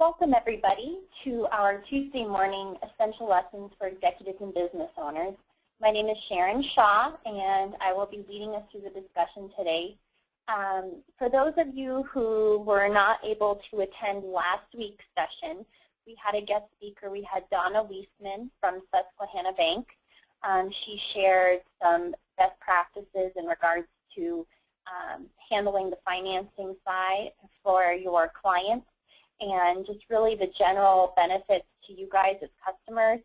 Welcome everybody to our Tuesday morning Essential Lessons for Executives and Business Owners. My name is Sharon Shaw and I will be leading us through the discussion today. For those of you who were not able to attend last week's session, we had a guest speaker. We had Donna Weisman from Susquehanna Bank. She shared some best practices in regards to handling the financing side for your clients and just really the general benefits to you guys as customers,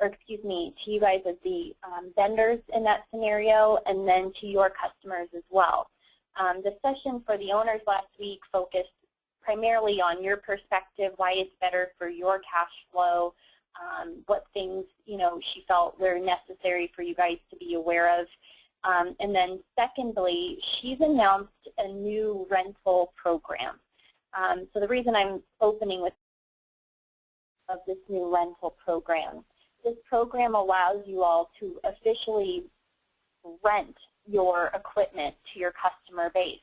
or excuse me, to you guys as the vendors in that scenario, and then to your customers as well. The session for the owners last week focused primarily on your perspective, why it's better for your cash flow, what things she felt were necessary for you guys to be aware of. And then secondly, she's announced a new rental program. So the reason I'm opening with this new rental program, this program allows you all to officially rent your equipment to your customer base,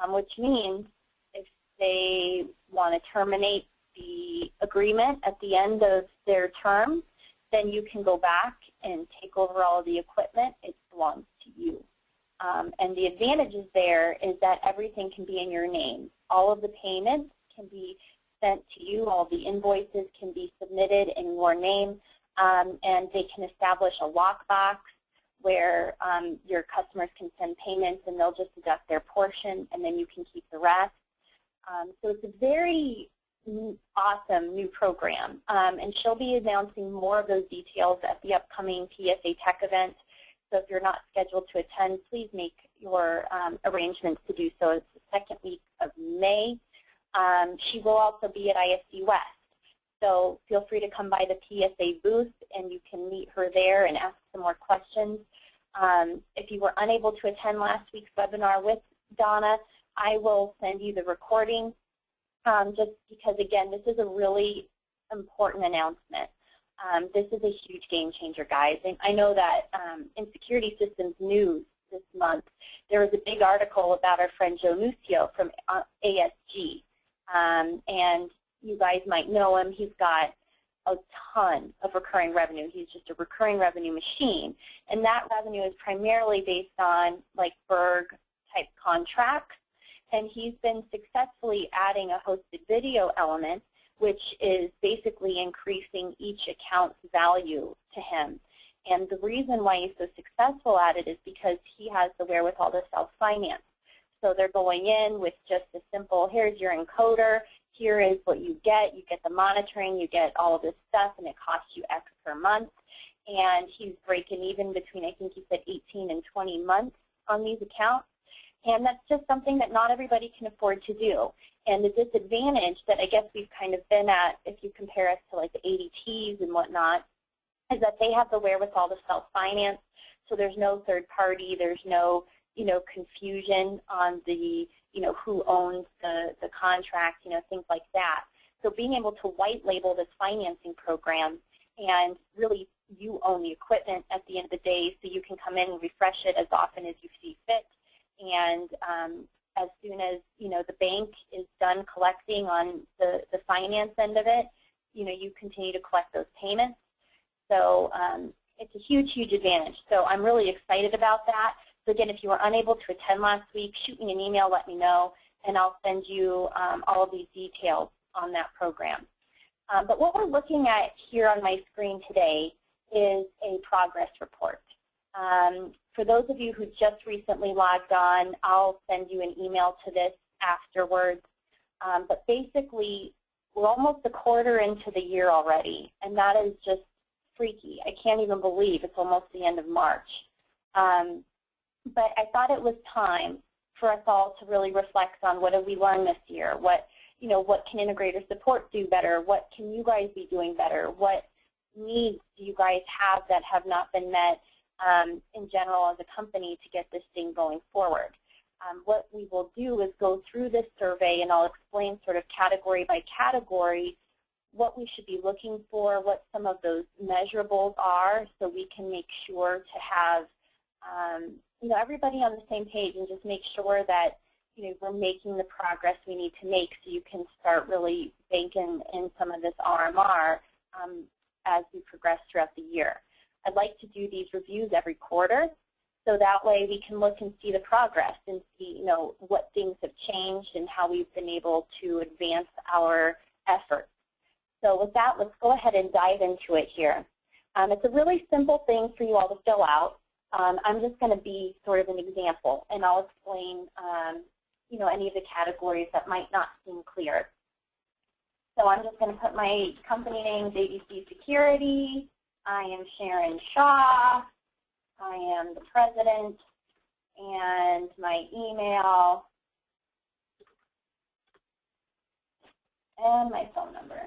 which means if they want to terminate the agreement at the end of their term, then you can go back and take over all of the equipment. It belongs to you. And the advantages there is that everything can be in your name. All of the payments can be sent to you. All the invoices can be submitted in your name. And they can establish a lockbox where your customers can send payments and they'll just deduct their portion and then you can keep the rest. So it's a very awesome new program. And she'll be announcing more of those details at the upcoming PSA Tech event. So if you're not scheduled to attend, please make your arrangements to do so. It's the second week of May. She will also be at ISD West. So feel free to come by the PSA booth and you can meet her there and ask some more questions. If you were unable to attend last week's webinar with Donna, I will send you the recording just because, again, this is a really important announcement. This is a huge game changer, guys. And I know that in Security Systems News this month, there was a big article about our friend Joe Nucio from ASG. And you guys might know him. He's got a ton of recurring revenue. He's just a recurring revenue machine. And that revenue is primarily based on like Berg-type contracts. And he's been successfully adding a hosted video element, which is basically increasing each account's value to him. And the reason why he's so successful at it is because he has the wherewithal to self-finance. So they're going in with just a simple, here's your encoder, here is what you get the monitoring, you get all of this stuff, and it costs you X per month. And he's breaking even between, I think he said 18 and 20 months on these accounts. And that's just something that not everybody can afford to do. And the disadvantage that I guess we've kind of been at, if you compare us to like the ADTs and whatnot, is that they have the wherewithal to self-finance. So there's no third party, there's no confusion on the who owns the contract, things like that. So being able to white label this financing program, and really you own the equipment at the end of the day, so you can come in and refresh it as often as you see fit. And as soon as the bank is done collecting on the finance end of it, you continue to collect those payments. So it's a huge, huge advantage. So I'm really excited about that. So again, if you were unable to attend last week, shoot me an email, let me know, and I'll send you all of these details on that program. But what we're looking at here on my screen today is a progress report. For those of you who just recently logged on, I'll send you an email to this afterwards. But basically, we're almost a quarter into the year already, and that is just freaky. I can't even believe it's almost the end of March. But I thought it was time for us all to really reflect on what have we learned this year, what can integrator support do better, what can you guys be doing better, what needs do you guys have that have not been met in general as a company to get this thing going forward. What we will do is go through this survey and I'll explain sort of category by category what we should be looking for, what some of those measurables are, so we can make sure to have everybody on the same page and just make sure that we're making the progress we need to make so you can start really banking in some of this RMR as we progress throughout the year. I'd like to do these reviews every quarter, so that way we can look and see the progress and see, what things have changed and how we've been able to advance our efforts. So with that, let's go ahead and dive into it here. It's a really simple thing for you all to fill out. I'm just going to be sort of an example, and I'll explain, any of the categories that might not seem clear. So I'm just going to put my company name, JDC Security. I am Sharon Shaw. I am the president, and my email, and my phone number.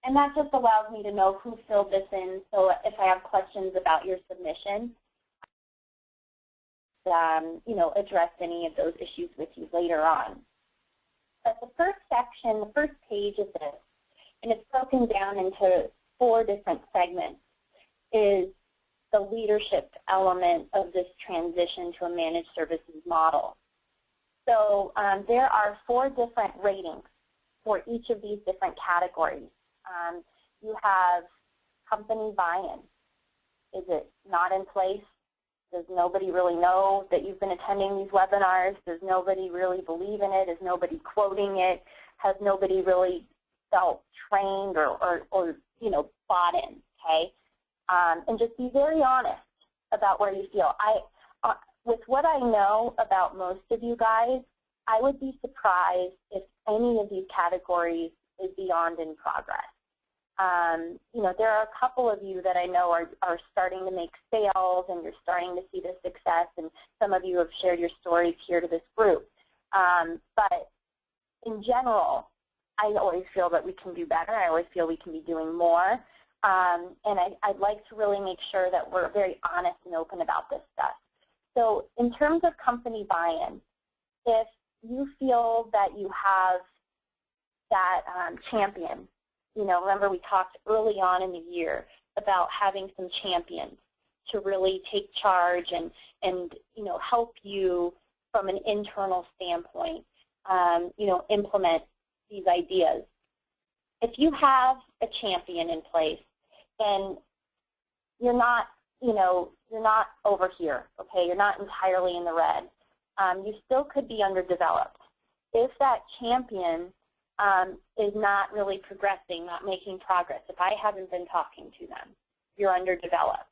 And that just allows me to know who filled this in, so if I have questions about your submission, address any of those issues with you later on. But the first section, the first page of this, and it's broken down into 4 different segments, is the leadership element of this transition to a managed services model. So there are 4 different ratings for each of these different categories. You have company buy-in. Is it not in place? Does nobody really know that you've been attending these webinars? Does nobody really believe in it? Is nobody quoting it? Has nobody really felt trained or bought in, okay? And just be very honest about where you feel. With what I know about most of you guys, I would be surprised if any of these categories is beyond in progress. There are a couple of you that I know are starting to make sales, and you're starting to see the success, and some of you have shared your stories here to this group. But in general, I always feel that we can do better. I always feel we can be doing more. And I'd like to really make sure that we're very honest and open about this stuff. So in terms of company buy-in, if you feel that you have that champion, remember we talked early on in the year about having some champions to really take charge and help you from an internal standpoint, implement these ideas. If you have a champion in place, then you're not over here, okay? You're not entirely in the red. You still could be underdeveloped. If that champion is not really progressing, not making progress, if I haven't been talking to them, you're underdeveloped.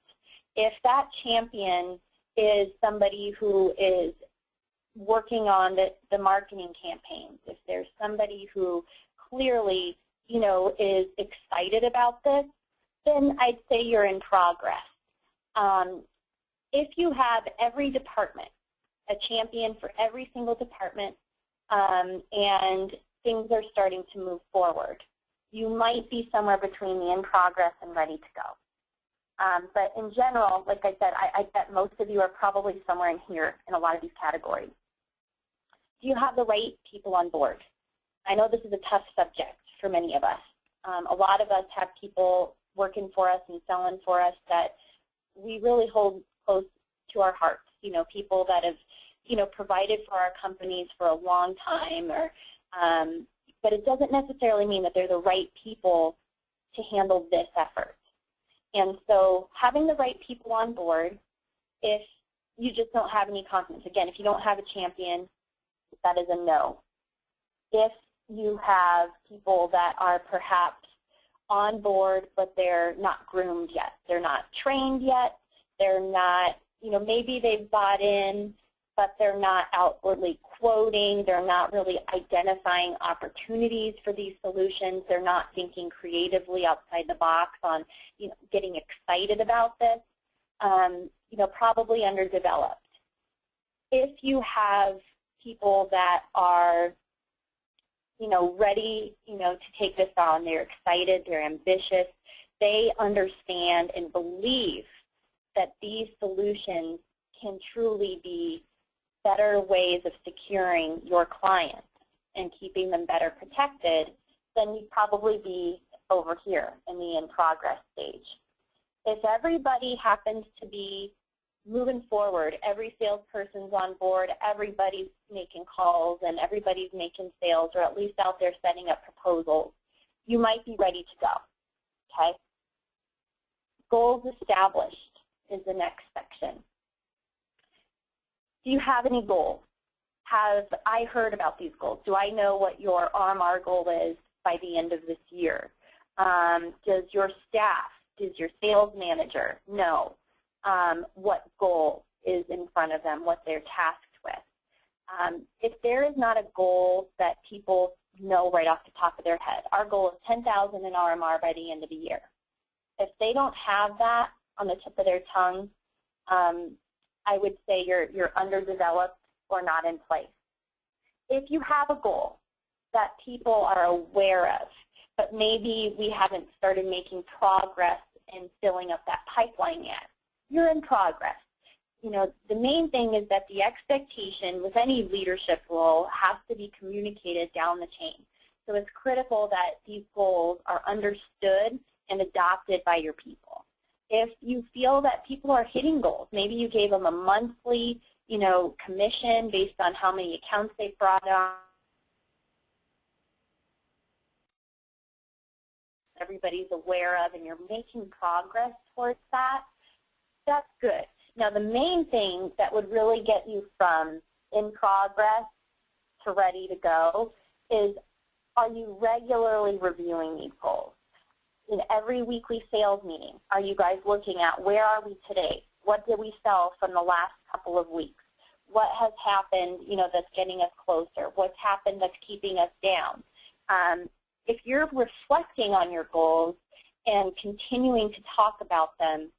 If that champion is somebody who is working on the marketing campaigns, if there's somebody who clearly, is excited about this, then I'd say you're in progress. If you have every department, a champion for every single department, and things are starting to move forward, you might be somewhere between the in progress and ready to go. But in general, like I said, I bet most of you are probably somewhere in here in a lot of these categories. Do you have the right people on board? I know this is a tough subject for many of us. A lot of us have people working for us and selling for us that we really hold close to our hearts, people that have, provided for our companies for a long time, but it doesn't necessarily mean that they're the right people to handle this effort. And so having the right people on board, if you just don't have any confidence, again, if you don't have a champion, that is a no. If you have people that are perhaps on board, but they're not groomed yet, they're not trained yet, they're not, maybe they've bought in, but they're not outwardly quoting, they're not really identifying opportunities for these solutions, they're not thinking creatively outside the box on, getting excited about this, probably underdeveloped. If you have people that are, ready, to take this on, they're excited, they're ambitious, they understand and believe that these solutions can truly be better ways of securing your clients and keeping them better protected, then you'd probably be over here in the in-progress stage. If everybody happens to be moving forward, every salesperson's on board, everybody's making calls, and everybody's making sales, or at least out there setting up proposals, you might be ready to go, okay? Goals established is the next section. Do you have any goals? Have I heard about these goals? Do I know what your RMR goal is by the end of this year? Does your staff, does your sales manager know what goal is in front of them, what they're tasked with? If there is not a goal that people know right off the top of their head, our goal is 10,000 in RMR by the end of the year. If they don't have that on the tip of their tongue, I would say you're underdeveloped or not in place. If you have a goal that people are aware of, but maybe we haven't started making progress in filling up that pipeline yet, you're in progress. You know, the main thing is that the expectation with any leadership role has to be communicated down the chain. So it's critical that these goals are understood and adopted by your people. If you feel that people are hitting goals, maybe you gave them a monthly, you know, commission based on how many accounts they brought on, everybody's aware of, and you're making progress towards that, that's good. Now, the main thing that would really get you from in progress to ready to go is, are you regularly reviewing these goals? In every weekly sales meeting, are you guys looking at where are we today? What did we sell from the last couple of weeks? What has happened, you know, that's getting us closer? What's happened that's keeping us down? If you're reflecting on your goals and continuing to talk about them,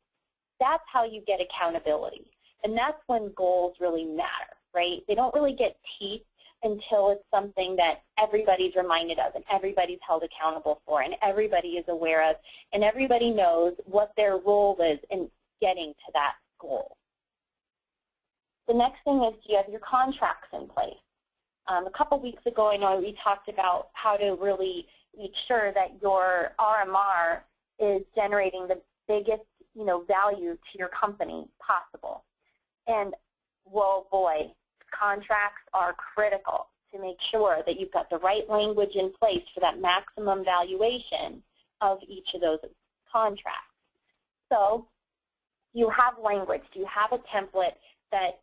that's how you get accountability. And that's when goals really matter, right? They don't really get teeth until it's something that everybody's reminded of and everybody's held accountable for and everybody is aware of and everybody knows what their role is in getting to that goal. The next thing is, do you have your contracts in place? A couple weeks ago, I know we talked about how to really make sure that your RMR is generating the biggest, you know, value to your company possible. And, well, boy, contracts are critical to make sure that you've got the right language in place for that maximum valuation of each of those contracts. So, do you have language? Do you have a template that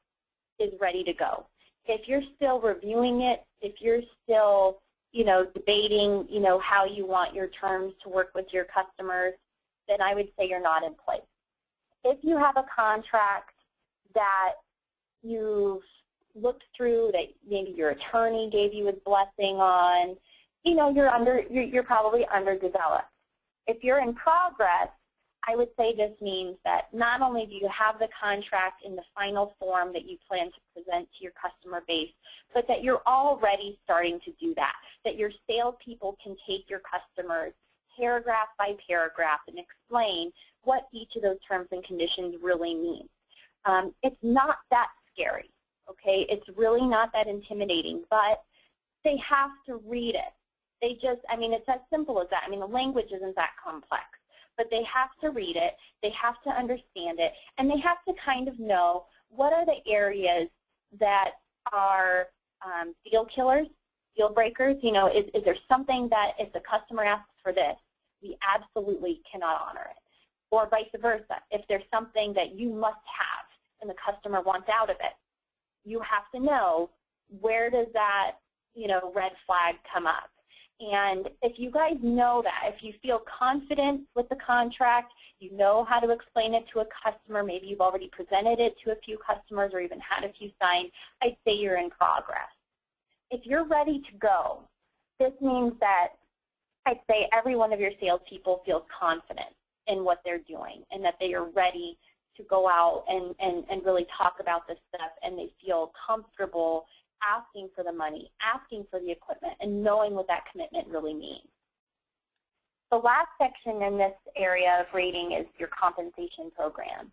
is ready to go? If you're still reviewing it, if you're still, you know, debating, you know, how you want your terms to work with your customers, then I would say you're not in place. If you have a contract that you've looked through, that maybe your attorney gave you his blessing on, you know, you're probably underdeveloped. If you're in progress, I would say this means that not only do you have the contract in the final form that you plan to present to your customer base, but that you're already starting to do that, that your salespeople can take your customers paragraph by paragraph and explain what each of those terms and conditions really mean. It's not that scary, okay? It's really not that intimidating, but they have to read it. They just, I mean, it's as simple as that. I mean, the language isn't that complex. But they have to read it, they have to understand it, and they have to kind of know what are the areas that are deal killers, deal breakers. You know, is there something that if the customer asks for this, we absolutely cannot honor it? Or vice versa, if there's something that you must have and the customer wants out of it, you have to know where does that, you know, red flag come up. And if you guys know that, if you feel confident with the contract, you know how to explain it to a customer, maybe you've already presented it to a few customers or even had a few signed, I'd say you're in progress. If you're ready to go, this means that I'd say every one of your salespeople feels confident in what they're doing and that they are ready to go out and really talk about this stuff, and they feel comfortable asking for the money, asking for the equipment, and knowing what that commitment really means. The last section in this area of rating is your compensation program.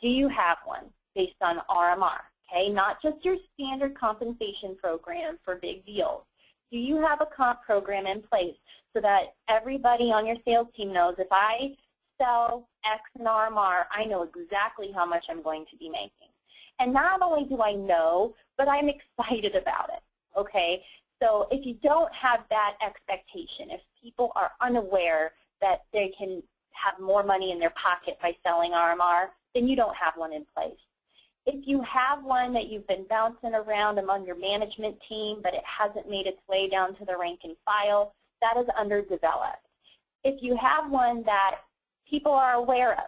Do you have one based on RMR? Okay, not just your standard compensation program for big deals. Do you have a comp program in place so that everybody on your sales team knows if I sell X in RMR, I know exactly how much I'm going to be making. And not only do I know, but I'm excited about it, okay? So if you don't have that expectation, if people are unaware that they can have more money in their pocket by selling RMR, then you don't have one in place. If you have one that you've been bouncing around among your management team, but it hasn't made its way down to the rank and file, that is underdeveloped. If you have one that people are aware of,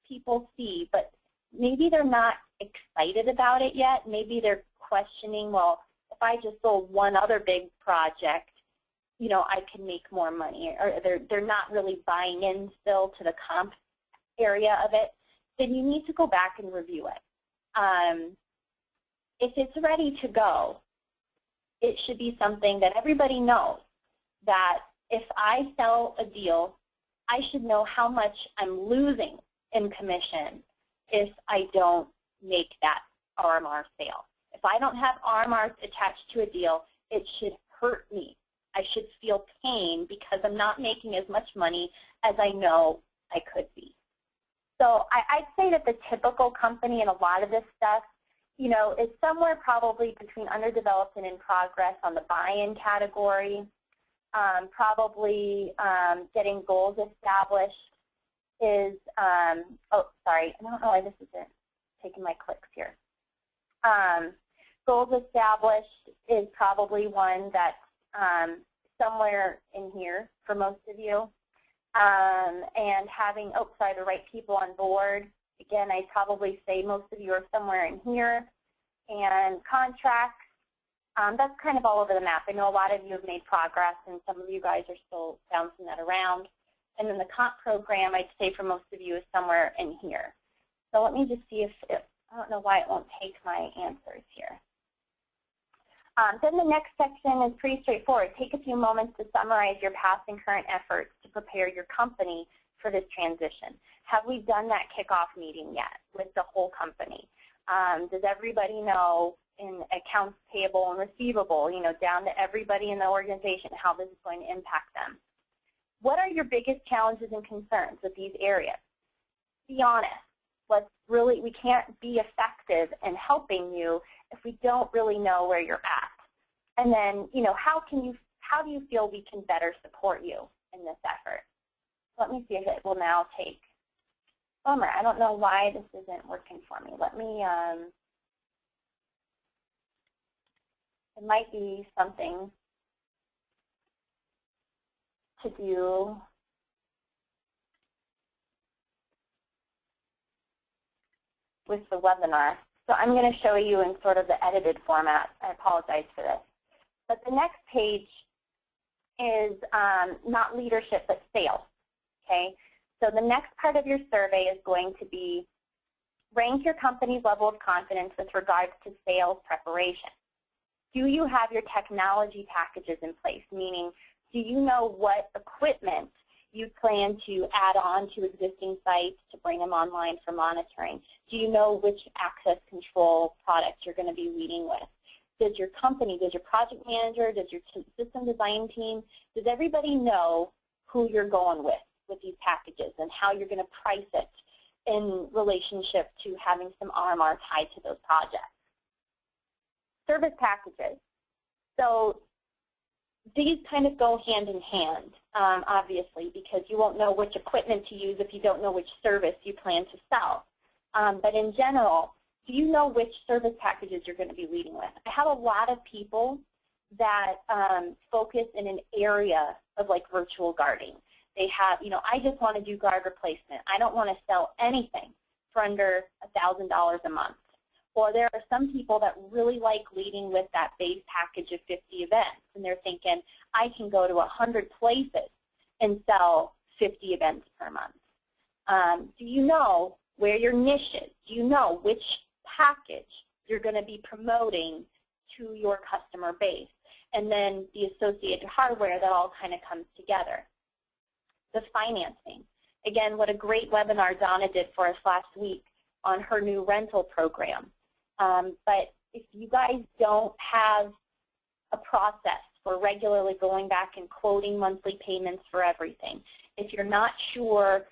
people see, but maybe they're not excited about it yet, maybe they're questioning, well, if I just sold one other big project, you know, I can make more money, or they're not really buying in still to the comp area of it, then you need to go back and review it. If it's ready to go, it should be something that everybody knows that if I sell a deal, I should know how much I'm losing in commission if I don't make that RMR sale. If I don't have RMR attached to a deal, it should hurt me. I should feel pain because I'm not making as much money as I know I could be. So I'd say that the typical company in a lot of this stuff, you know, is somewhere probably between underdeveloped and in progress on the buy-in category. Probably getting goals established is, oh, sorry, I don't know why this isn't taking my clicks here. Goals established is probably one that's somewhere in here for most of you. And having, oh, sorry, the right people on board. Again, I'd probably say most of you are somewhere in here. And contracts, that's kind of all over the map. I know a lot of you have made progress, and some of you guys are still bouncing that around. And then the comp program, I'd say for most of you, is somewhere in here. So let me just see if I don't know why it won't take my answers here. Then the next section is pretty straightforward. Take a few moments to summarize your past and current efforts to prepare your company for this transition. Have we done that kickoff meeting yet with the whole company? Does everybody know in accounts payable and receivable, you know, down to everybody in the organization, how this is going to impact them? What are your biggest challenges and concerns with these areas? Be honest. We can't be effective in helping you if we don't really know where you're at. And then, you know, how do you feel we can better support you in this effort? Let me see if it will now take. Bummer, I don't know why this isn't working for me. Let me, it might be something to do with the webinar. So I'm going to show you in sort of the edited format. I apologize for this. But the next page is not leadership, but sales. Okay? So the next part of your survey is going to be rank your company's level of confidence with regards to sales preparation. Do you have your technology packages in place? Meaning, do you know what equipment you plan to add on to existing sites to bring them online for monitoring? Do you know which access control products you're going to be leading with? Does your company, does your project manager, does your system design team, does everybody know who you're going with these packages and how you're going to price it in relationship to having some RMR tied to those projects? Service packages. So these kind of go hand in hand, obviously, because you won't know which equipment to use if you don't know which service you plan to sell. But in general, do you know which service packages you're going to be leading with? I have a lot of people that focus in an area of like virtual guarding. They have, you know, I just want to do guard replacement. I don't want to sell anything for under $1,000 a month. Or there are some people that really like leading with that base package of 50 events, and they're thinking, I can go to 100 places and sell 50 events per month. Do you know where your niche is? Do you know which package you're going to be promoting to your customer base? And then the associated hardware that all kind of comes together. The financing. Again, what a great webinar Donna did for us last week on her new rental program. But if you guys don't have a process for regularly going back and quoting monthly payments for everything, if you're not sure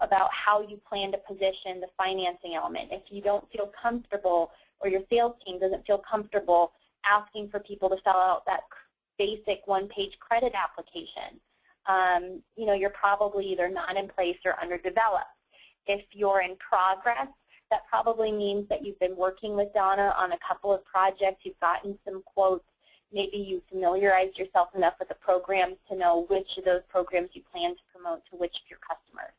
about how you plan to position the financing element. If you don't feel comfortable or your sales team doesn't feel comfortable asking for people to fill out that basic one-page credit application, you're probably either not in place or underdeveloped. If you're in progress, that probably means that you've been working with Donna on a couple of projects, you've gotten some quotes, maybe you familiarized yourself enough with the programs to know which of those programs you plan to promote to which of your customers.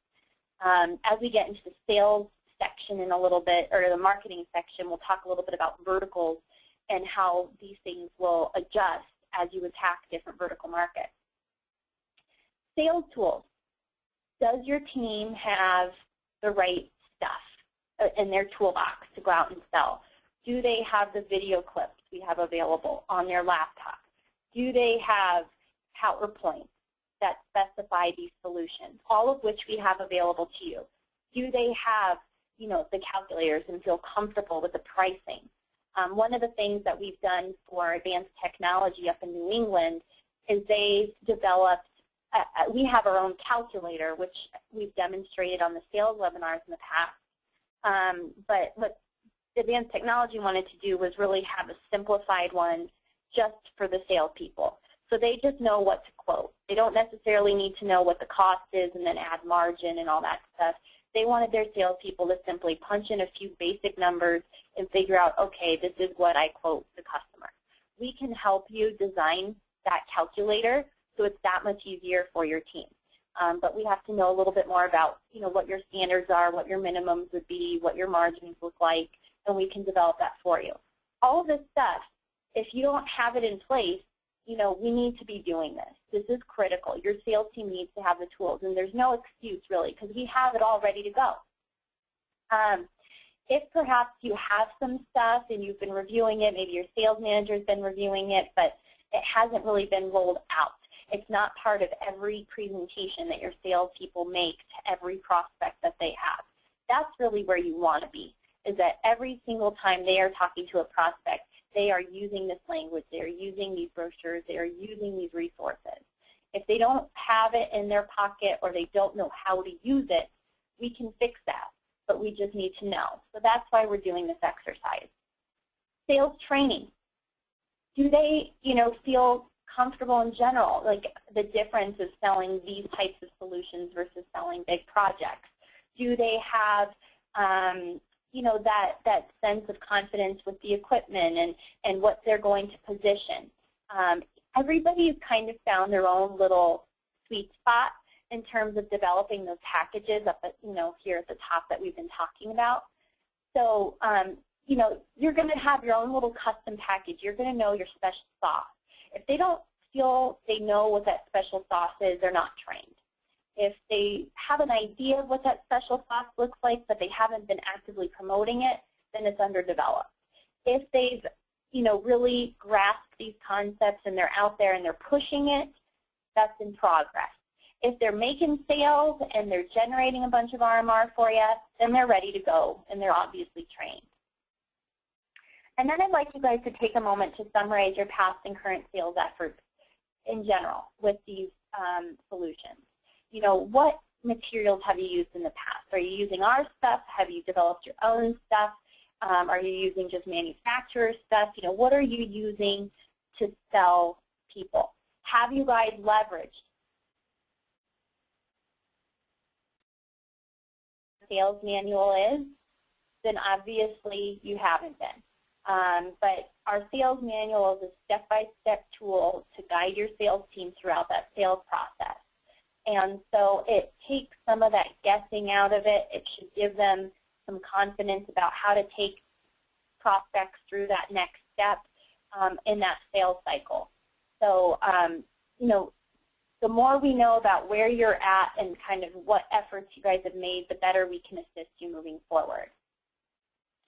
As we get into the sales section in a little bit, or the marketing section, we'll talk a little bit about verticals and how these things will adjust as you attack different vertical markets. Sales tools. Does your team have the right stuff in their toolbox to go out and sell? Do they have the video clips we have available on their laptop? Do they have PowerPoint that specify these solutions, all of which we have available to you? Do they have, the calculators and feel comfortable with the pricing? One of the things that we've done for advanced technology up in New England is they've developed, we have our own calculator, which we've demonstrated on the sales webinars in the past. But what advanced technology wanted to do was really have a simplified one just for the salespeople. So they just know what to quote. They don't necessarily need to know what the cost is and then add margin and all that stuff. They wanted their salespeople to simply punch in a few basic numbers and figure out, okay, this is what I quote the customer. We can help you design that calculator so it's that much easier for your team. But we have to know a little bit more about, what your standards are, what your minimums would be, what your margins look like, and we can develop that for you. All of this stuff, if you don't have it in place, we need to be doing this. This is critical. Your sales team needs to have the tools, and there's no excuse, really, because we have it all ready to go. If perhaps you have some stuff and you've been reviewing it, maybe your sales manager has been reviewing it, but it hasn't really been rolled out. It's not part of every presentation that your salespeople make to every prospect that they have. That's really where you want to be, is that every single time they are talking to a prospect, they are using this language, they are using these brochures, they are using these resources. If they don't have it in their pocket or they don't know how to use it, we can fix that, but we just need to know. So that's why we're doing this exercise. Sales training. Do they, feel comfortable in general, like the difference of selling these types of solutions versus selling big projects? Do they have that sense of confidence with the equipment and what they're going to position? Everybody's kind of found their own little sweet spot in terms of developing those packages up at, here at the top that we've been talking about. So, you're going to have your own little custom package. You're going to know your special sauce. If they don't feel they know what that special sauce is, they're not trained. If they have an idea of what that special sauce looks like, but they haven't been actively promoting it, then it's underdeveloped. If they've, really grasped these concepts and they're out there and they're pushing it, that's in progress. If they're making sales and they're generating a bunch of RMR for you, then they're ready to go and they're obviously trained. And then I'd like you guys to take a moment to summarize your past and current sales efforts in general with these solutions. What materials have you used in the past? Are you using our stuff? Have you developed your own stuff? Are you using just manufacturer stuff? What are you using to sell people? Have you guys leveraged the sales manual is? Then obviously you haven't been. But our sales manual is a step-by-step tool to guide your sales team throughout that sales process. And so it takes some of that guessing out of it. It should give them some confidence about how to take prospects through that next step in that sales cycle. So, the more we know about where you're at and kind of what efforts you guys have made, the better we can assist you moving forward.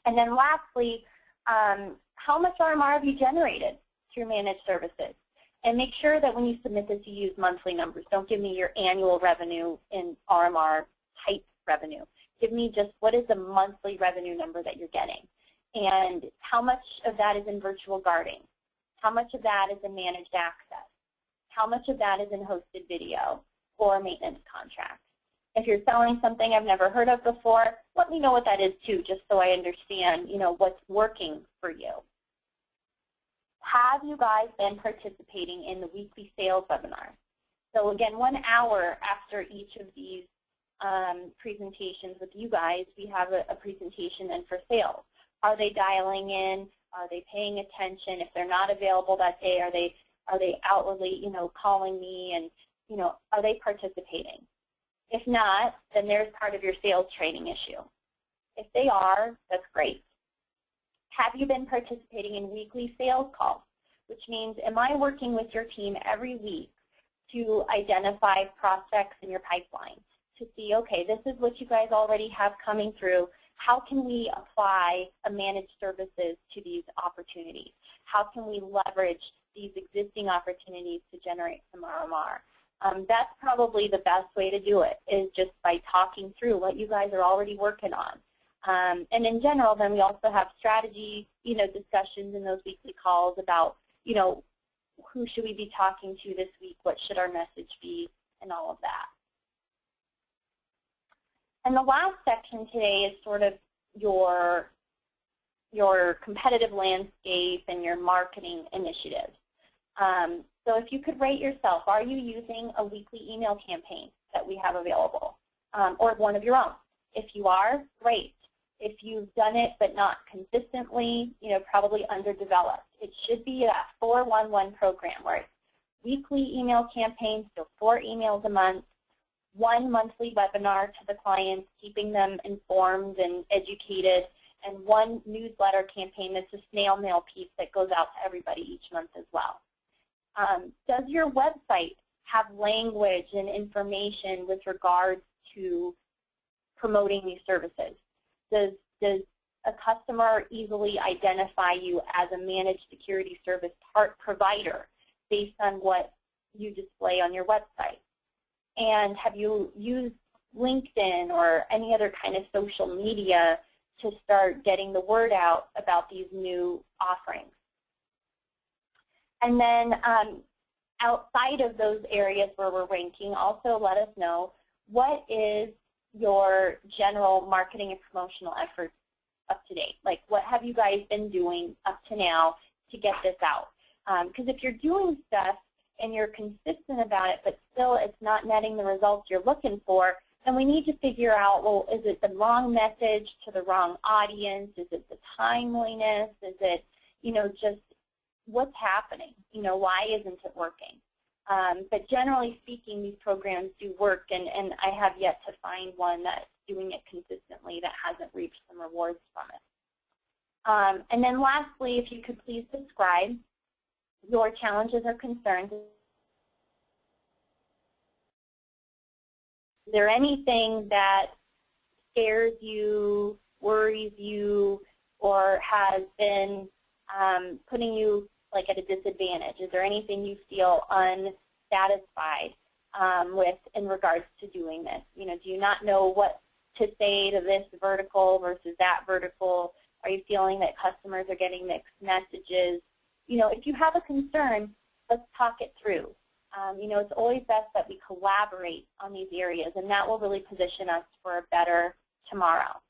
And then lastly, how much RMR have you generated through managed services? And make sure that when you submit this, you use monthly numbers. Don't give me your annual revenue in RMR type revenue. Give me just what is the monthly revenue number that you're getting. And how much of that is in virtual guarding? How much of that is in managed access? How much of that is in hosted video or maintenance contracts? If you're selling something I've never heard of before, let me know what that is too, just so I understand, what's working for you. Have you guys been participating in the weekly sales webinar? So again, 1 hour after each of these presentations with you guys, we have a presentation then for sales. Are they dialing in? Are they paying attention? If they're not available that day, are they outwardly, calling me, and are they participating? If not, then there's part of your sales training issue. If they are, that's great. Have you been participating in weekly sales calls? Which means, am I working with your team every week to identify prospects in your pipeline, to see, okay, this is what you guys already have coming through. How can we apply a managed services to these opportunities? How can we leverage these existing opportunities to generate some RMR? That's probably the best way to do it, is just by talking through what you guys are already working on. And in general, then we also have strategy, discussions in those weekly calls about, who should we be talking to this week? What should our message be? And all of that. And the last section today is sort of your competitive landscape and your marketing initiatives. So if you could rate yourself, are you using a weekly email campaign that we have available, or one of your own? If you are, great. If you've done it but not consistently, probably underdeveloped. It should be a 4-1-1 program where it's weekly email campaigns, so 4 emails a month, 1 monthly webinar to the clients, keeping them informed and educated, and 1 newsletter campaign that's a snail mail piece that goes out to everybody each month as well. Does your website have language and information with regards to promoting these services? Does a customer easily identify you as a managed security service provider based on what you display on your website? And have you used LinkedIn or any other kind of social media to start getting the word out about these new offerings? And then outside of those areas where we're ranking, also let us know, what is your general marketing and promotional efforts up to date? Like, what have you guys been doing up to now to get this out? Because if you're doing stuff and you're consistent about it, but still it's not netting the results you're looking for, then we need to figure out, well, is it the wrong message to the wrong audience? Is it the timeliness? Is it, just what's happening? Why isn't it working? But generally speaking, these programs do work, and I have yet to find one that's doing it consistently that hasn't reaped some rewards from it. And then lastly, if you could please describe your challenges or concerns. Is there anything that scares you, worries you, or has been putting you like at a disadvantage? Is there anything you feel unsatisfied with in regards to doing this? Do you not know what to say to this vertical versus that vertical? Are you feeling that customers are getting mixed messages? If you have a concern, let's talk it through. It's always best that we collaborate on these areas, and that will really position us for a better tomorrow.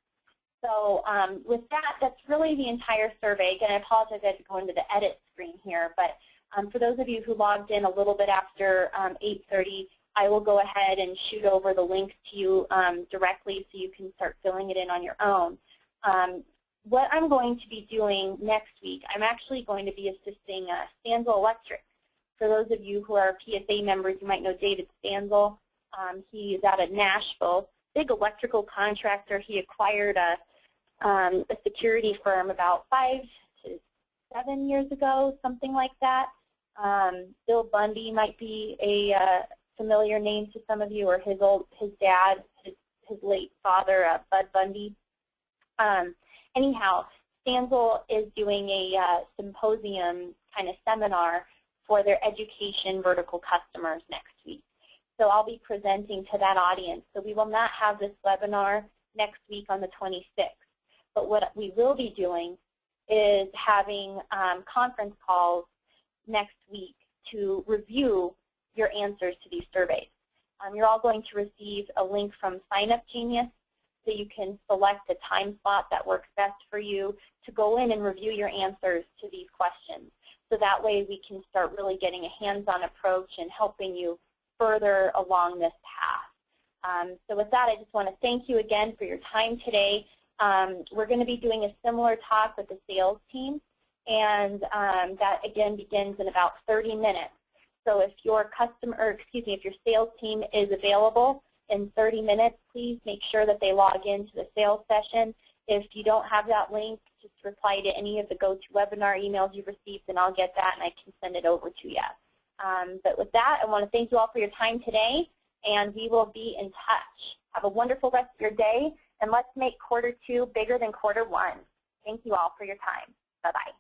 So with that, that's really the entire survey. Again, I apologize I had to go into the edit screen here, but for those of you who logged in a little bit after 8:30, I will go ahead and shoot over the link to you directly so you can start filling it in on your own. What I'm going to be doing next week, I'm actually going to be assisting Stanzel Electric. For those of you who are PSA members, you might know David Stanzel. He is out of Nashville, big electrical contractor. He acquired a security firm about 5 to 7 years ago, something like that. Bill Bundy might be a familiar name to some of you, or his dad, his late father, Bud Bundy. Anyhow, Stanzel is doing a symposium kind of seminar for their education vertical customers next week. So I'll be presenting to that audience. So we will not have this webinar next week on the 26th. But what we will be doing is having conference calls next week to review your answers to these surveys. You're all going to receive a link from Sign Up Genius, so you can select a time slot that works best for you to go in and review your answers to these questions. So that way we can start really getting a hands-on approach and helping you further along this path. So with that, I just want to thank you again for your time today. We're going to be doing a similar talk with the sales team, and that again begins in about 30 minutes. So if your if your sales team is available in 30 minutes, please make sure that they log into the sales session. If you don't have that link, just reply to any of the GoToWebinar emails you've received, and I'll get that and I can send it over to you. But with that, I want to thank you all for your time today, and we will be in touch. Have a wonderful rest of your day, and let's make quarter 2 bigger than quarter 1. Thank you all for your time. Bye-bye.